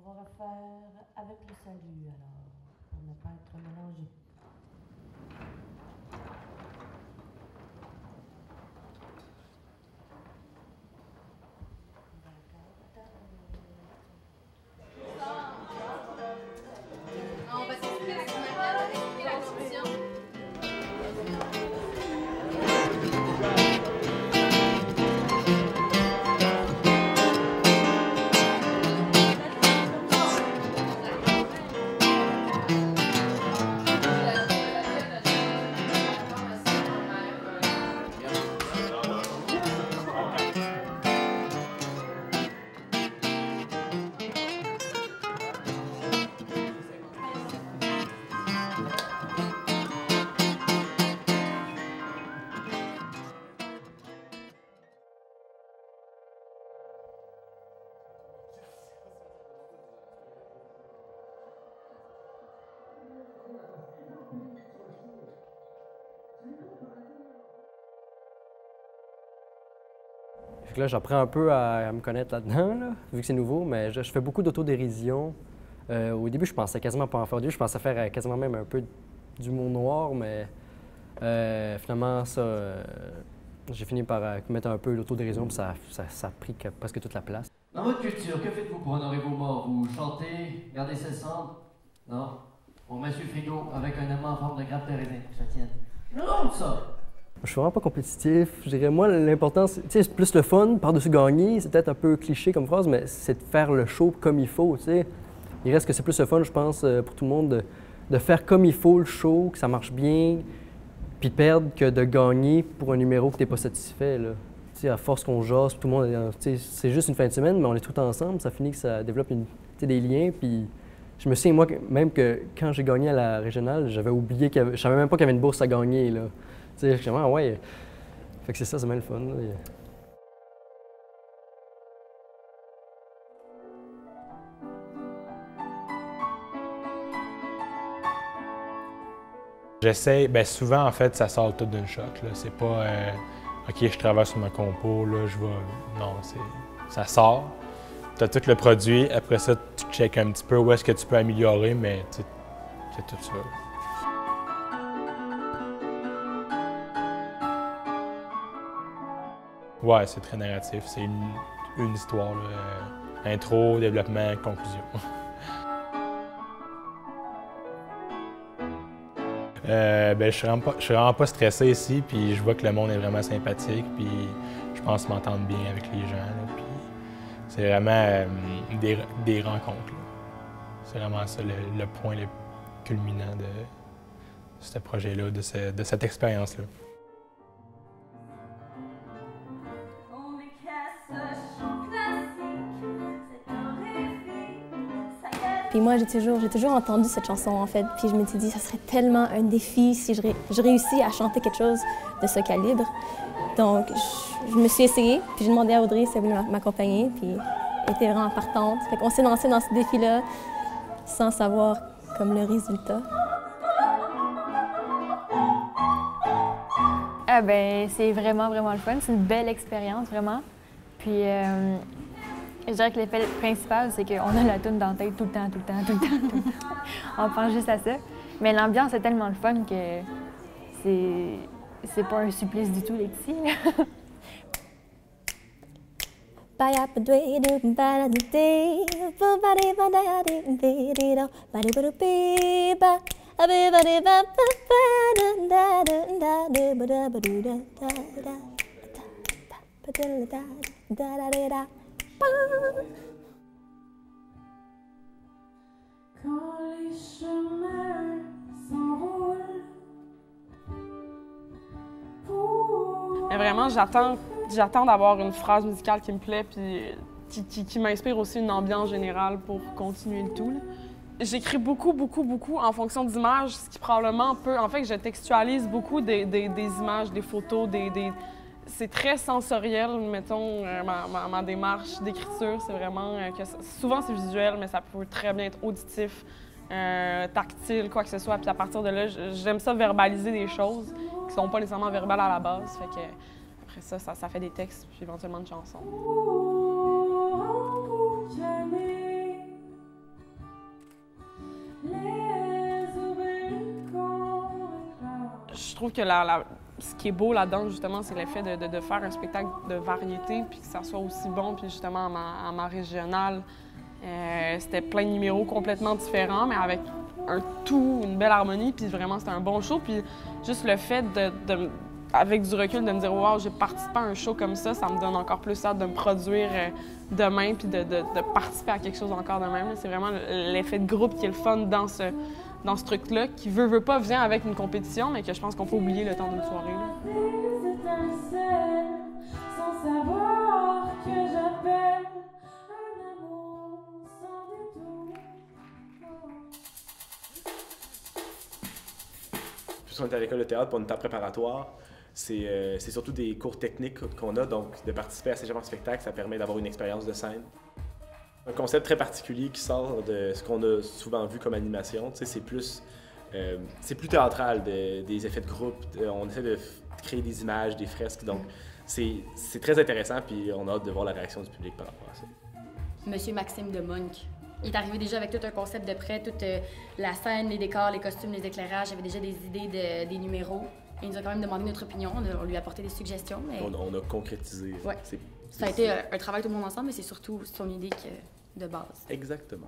va refaire avec le salut, alors, pour ne pas être mélangé. On va s'expliquer la clientèle, on va expliquer la condition. Fait que là, j'apprends un peu à me connaître là-dedans, là, vu que c'est nouveau, mais je fais beaucoup d'autodérision. Au début, je pensais quasiment pas en faire. Au début, je pensais faire quasiment même un peu d'humour noir, mais finalement, ça, j'ai fini par mettre un peu l'autodérision, puis ça a pris presque toute la place. Dans votre culture, que faites-vous pour honorer vos morts? Vous chantez, gardez ses cendres? Non? On met sur le frigo avec un aimant en forme de grappe de raisin, que ça tienne. Non, ça! Je suis vraiment pas compétitif. Je dirais, moi, l'important, c'est plus le fun, par-dessus gagner. C'est peut-être un peu cliché comme phrase, mais c'est de faire le show comme il faut, tu sais. Il reste que c'est plus le fun, je pense, pour tout le monde, de faire comme il faut le show, que ça marche bien, puis perdre que de gagner pour un numéro que t'es pas satisfait, là. Tu sais, à force qu'on jase, tout le monde, tu sais, c'est juste une fin de semaine, mais on est tout ensemble, ça finit que ça développe des liens, puis je me souviens, moi, même que quand j'ai gagné à la régionale, j'avais oublié je savais même pas qu'il y avait une bourse à gagner, là. Tu sais, justement, ouais. Fait que c'est ça, c'est même le fun, là. J'essaie, bien souvent en fait, ça sort tout d'une shot. C'est pas OK, je travaille sur ma compo, là, je vais. Non, ça sort. Tu as tout le produit, après ça, tu checkes un petit peu où est-ce que tu peux améliorer, mais c'est tout ça. Ouais, c'est très narratif. C'est une histoire, là, intro, développement, conclusion. Ben, je suis vraiment pas stressé ici, puis je vois que le monde est vraiment sympathique, puis je pense m'entendre bien avec les gens. Là, puis c'est vraiment des rencontres. C'est vraiment ça le point le culminant de ce projet-là, de cette expérience-là. Puis moi, j'ai toujours entendu cette chanson, en fait. Puis je m'étais dit, ça serait tellement un défi si je réussis à chanter quelque chose de ce calibre. Donc, je me suis essayée, puis j'ai demandé à Audrey si elle voulait m'accompagner, puis elle était vraiment partante. Fait qu'on s'est lancé dans ce défi-là sans savoir comme le résultat. Ah ben, c'est vraiment, vraiment le fun. C'est une belle expérience, vraiment. Puis, je dirais que l'effet principal, c'est qu'on a la toune dans la tête tout le temps, tout le temps, tout le temps, tout le temps. On pense juste à ça. Mais l'ambiance est tellement le fun que c'est pas un supplice du tout, les petits. Quand les chemins s'enroulent. Mais vraiment, j'attends d'avoir une phrase musicale qui me plaît puis qui m'inspire aussi une ambiance générale pour continuer le tout. J'écris beaucoup en fonction d'images, ce qui probablement peut... En fait, je textualise beaucoup des images, des photos, c'est très sensoriel, mettons, ma démarche d'écriture. C'est vraiment que souvent c'est visuel, mais ça peut très bien être auditif, tactile, quoi que ce soit. Puis à partir de là, j'aime ça verbaliser des choses qui sont pas nécessairement verbales à la base. Fait que après ça fait des textes, puis éventuellement une chanson. trouve que ce qui est beau là-dedans, justement, c'est l'effet de faire un spectacle de variété, puis que ça soit aussi bon. Puis justement, à ma régionale, c'était plein de numéros complètement différents, mais avec un tout, une belle harmonie, puis vraiment, c'était un bon show. Puis juste le fait avec du recul, de me dire « Wow, j'ai participé à un show comme ça me donne encore plus hâte de me produire demain, puis de participer à quelque chose encore de même. » C'est vraiment l'effet de groupe qui est le fun dans ce truc-là, qui veut pas vient avec une compétition, mais que je pense qu'on peut oublier le temps d'une soirée. Là. Puis on est à l'école de théâtre pour une temps préparatoire. C'est surtout des cours techniques qu'on a, donc de participer à ces genres de spectacles, ça permet d'avoir une expérience de scène. Un concept très particulier qui sort de ce qu'on a souvent vu comme animation, tu sais, c'est plus théâtral, des effets de groupe, on essaie de créer des images, des fresques, donc c'est très intéressant, puis on a hâte de voir la réaction du public par rapport à ça. Monsieur Maxime de Monk. Il est arrivé déjà avec tout un concept de prêt, toute la scène, les décors, les costumes, les éclairages, il y avait déjà des idées des numéros. Il nous a quand même demandé notre opinion, on lui a apporté des suggestions. Mais... On a concrétisé. Ouais. Ça a été un travail tout le monde ensemble, mais c'est surtout son idée de base. Exactement.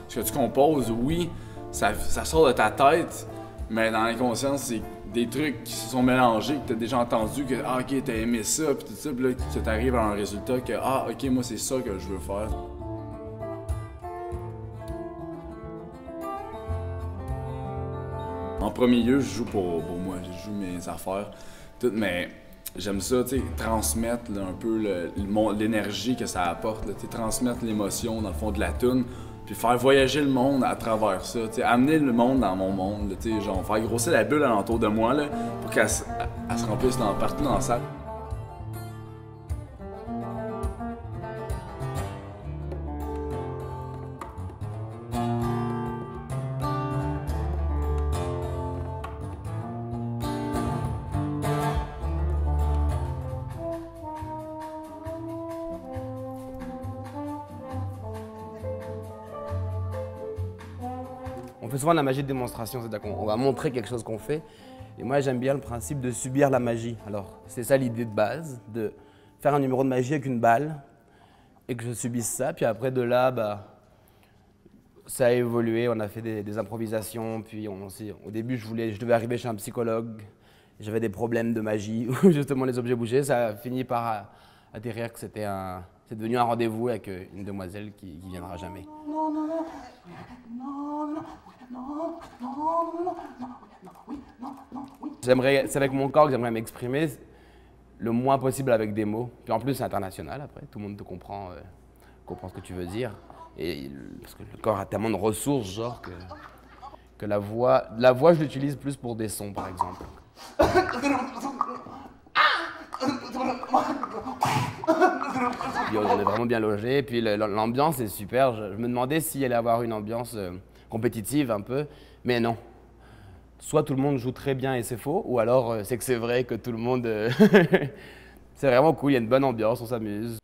Ce que tu composes, oui, ça sort de ta tête, mais dans l'inconscient, c'est des trucs qui se sont mélangés, que tu as déjà entendu, que ah, ok, t'as aimé ça, puis tout ça, puis là, que t'arrives à un résultat que ah, ok, moi, c'est ça que je veux faire. En premier lieu, je joue pour moi, je joue mes affaires, tout, mais j'aime ça, tu sais, transmettre là, un peu l'énergie que ça apporte, là, transmettre l'émotion dans le fond de la toune. Puis faire voyager le monde à travers ça, t'sais, amener le monde dans mon monde, là, genre faire grossir la bulle alentour de moi là, pour qu'elle se remplisse partout dans la salle. On fait souvent la magie de démonstration, c'est-à-dire qu'on va montrer quelque chose qu'on fait. Et moi, j'aime bien le principe de subir la magie. Alors, c'est ça l'idée de base, de faire un numéro de magie avec une balle et que je subisse ça. Puis après, de là, bah, ça a évolué. On a fait des improvisations. Puis au début, je devais arriver chez un psychologue. J'avais des problèmes de magie où justement les objets bougeaient. Ça a fini par atterrir que c'est devenu un rendez-vous avec une demoiselle qui viendra jamais. C'est avec mon corps que j'aimerais m'exprimer le moins possible avec des mots. Puis en plus, c'est international après, tout le monde te comprend ce que tu veux dire. Et parce que le corps a tellement de ressources, genre que la voix, je l'utilise plus pour des sons, par exemple. Puis on est vraiment bien logé, puis l'ambiance est super. Je me demandais s'il allait avoir une ambiance compétitive un peu, mais non. Soit tout le monde joue très bien et c'est faux, ou alors c'est que c'est vrai que tout le monde... c'est vraiment cool, il y a une bonne ambiance, on s'amuse.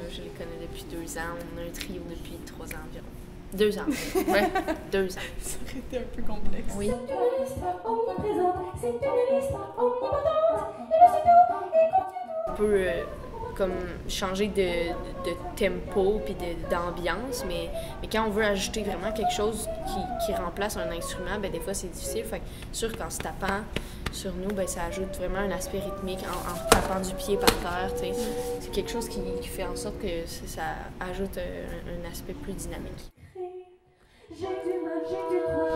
Je les connais depuis 2 ans. On a un trio depuis 3 ans environ. 2 ans. Ouais, 2 ans. Ça aurait été un peu complexe. Oui. On peut comme changer de tempo puis d'ambiance, mais quand on veut ajouter vraiment quelque chose qui remplace un instrument, ben des fois c'est difficile. Fait que sûr qu'en se tapant sur nous, ben ça ajoute vraiment un aspect rythmique en tapant du pied par terre. T'sais. C'est quelque chose qui fait en sorte que ça ajoute un aspect plus dynamique.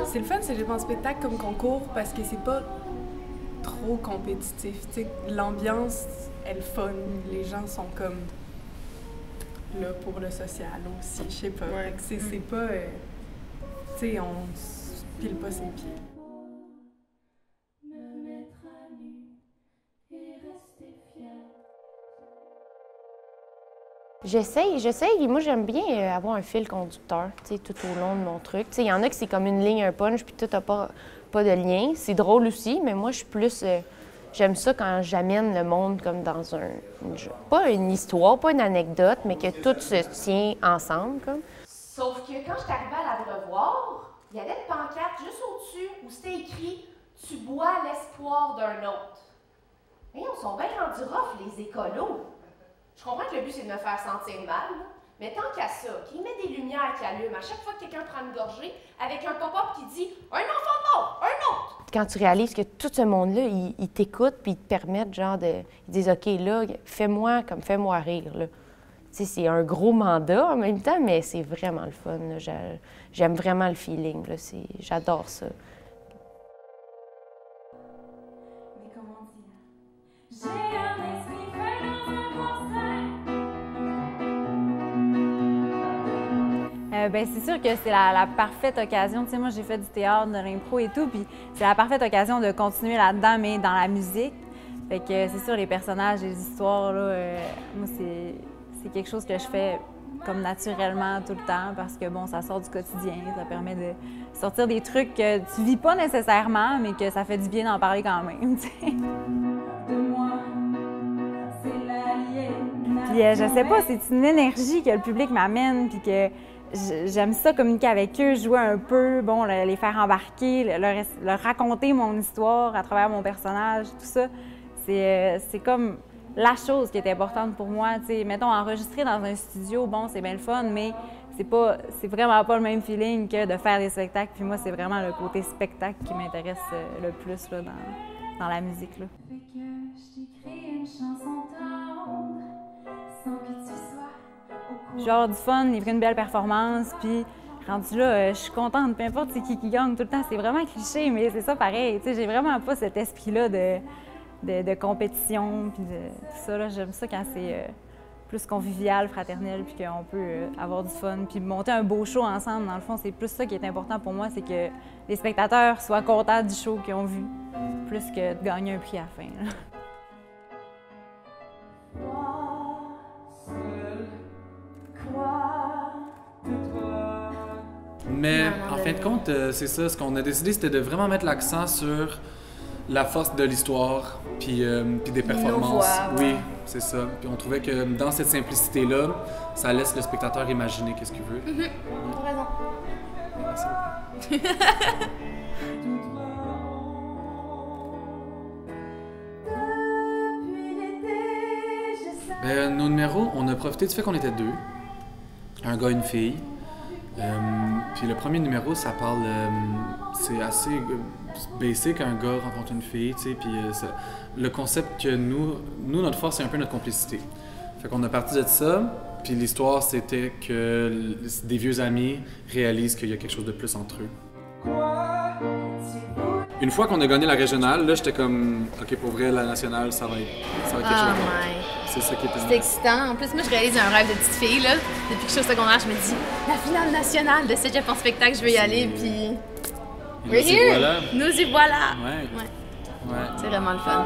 C'est le fun, c'est le spectacle comme concours parce que c'est pas trop compétitif. L'ambiance, elle est fun. Les gens sont comme là pour le social aussi, je sais pas. Ouais. C'est pas... tu sais, on se pile pas ses pieds. J'essaye. Moi, j'aime bien avoir un fil conducteur, tu sais, tout au long de mon truc. Tu sais, il y en a qui c'est comme une ligne, un punch, puis tout n'a pas de lien. C'est drôle aussi, mais moi, je suis plus... j'aime ça quand j'amène le monde comme dans pas une histoire, pas une anecdote, mais que tout se tient ensemble, comme. Sauf que quand je suis arrivée à l'Abreuvoir, il y avait une pancarte juste au-dessus où c'était écrit « Tu bois l'espoir d'un autre ». Mais on sont bien rendus rough, les écolos. Je comprends que le but, c'est de me faire sentir mal, mais tant qu'à ça, qu'il met des lumières qui allument à chaque fois que quelqu'un prend une gorgée, avec un pop-up qui dit « Un enfant mort! Un autre! » Quand tu réalises que tout ce monde-là, ils t'écoutent puis ils te permettent, genre, ils disent « OK, là, fais-moi rire, là. » Tu sais, c'est un gros mandat en même temps, mais c'est vraiment le fun, là. J'aime vraiment le feeling, là. J'adore ça. Mais comment dire? J'ai un esprit fait dans un Ben, c'est sûr que c'est la parfaite occasion. Tu sais, moi, j'ai fait du théâtre, de l'impro et tout, puis c'est la parfaite occasion de continuer là-dedans, mais dans la musique. Fait que c'est sûr, les personnages, les histoires, là, moi, c'est quelque chose que je fais comme naturellement tout le temps parce que, bon, ça sort du quotidien, ça permet de sortir des trucs que tu vis pas nécessairement, mais que ça fait du bien d'en parler quand même, tu sais. Puis je sais pas, c'est une énergie que le public m'amène, puis que j'aime ça communiquer avec eux, jouer un peu, bon, les faire embarquer, leur raconter mon histoire à travers mon personnage, tout ça. C'est comme la chose qui est importante pour moi, tu sais. Mettons, enregistrer dans un studio, bon, c'est bien le fun, mais c'est vraiment pas le même feeling que de faire des spectacles. Puis moi, c'est vraiment le côté spectacle qui m'intéresse le plus là, dans la musique, là. Fait que je t'écris une chanson tendre sans que tu sois au courant. Genre du fun, livrer une belle performance, puis rendu là, je suis contente, peu importe c'est qui gagne tout le temps. C'est vraiment cliché, mais c'est ça pareil. Tu sais, j'ai vraiment pas cet esprit-là de compétition, puis de tout ça, là. J'aime ça quand c'est plus convivial, fraternel, puis qu'on peut avoir du fun, puis monter un beau show ensemble. Dans le fond, c'est plus ça qui est important pour moi, c'est que les spectateurs soient contents du show qu'ils ont vu, plus que de gagner un prix à la fin, là. Mais en fin de compte, c'est ça, ce qu'on a décidé, c'était de vraiment mettre l'accent sur la force de l'histoire, puis des performances. Nos voix, ouais. Oui, c'est ça. Puis on trouvait que dans cette simplicité-là, ça laisse le spectateur imaginer qu'est-ce qu'il veut. T'as raison. Merci. Nos numéros, on a profité du fait qu'on était deux, un gars et une fille. Puis le premier numéro, ça parle, c'est assez basic, un gars rencontre une fille, tu sais, puis le concept que nous, notre force, c'est un peu notre complicité. Fait qu'on a parti de ça, puis l'histoire, c'était que des vieux amis réalisent qu'il y a quelque chose de plus entre eux. Une fois qu'on a gagné la régionale, là, j'étais comme, OK, pour vrai, la nationale, ça va être quelque chose. C'est ça qui était. C'est excitant. En plus, moi, je réalise un rêve de petite fille, là. Depuis que je suis au secondaire, je me dis, la finale nationale de Cégep en spectacle, je veux y aller, puis... We're here! Nous y voilà! Ouais. C'est vraiment le fun.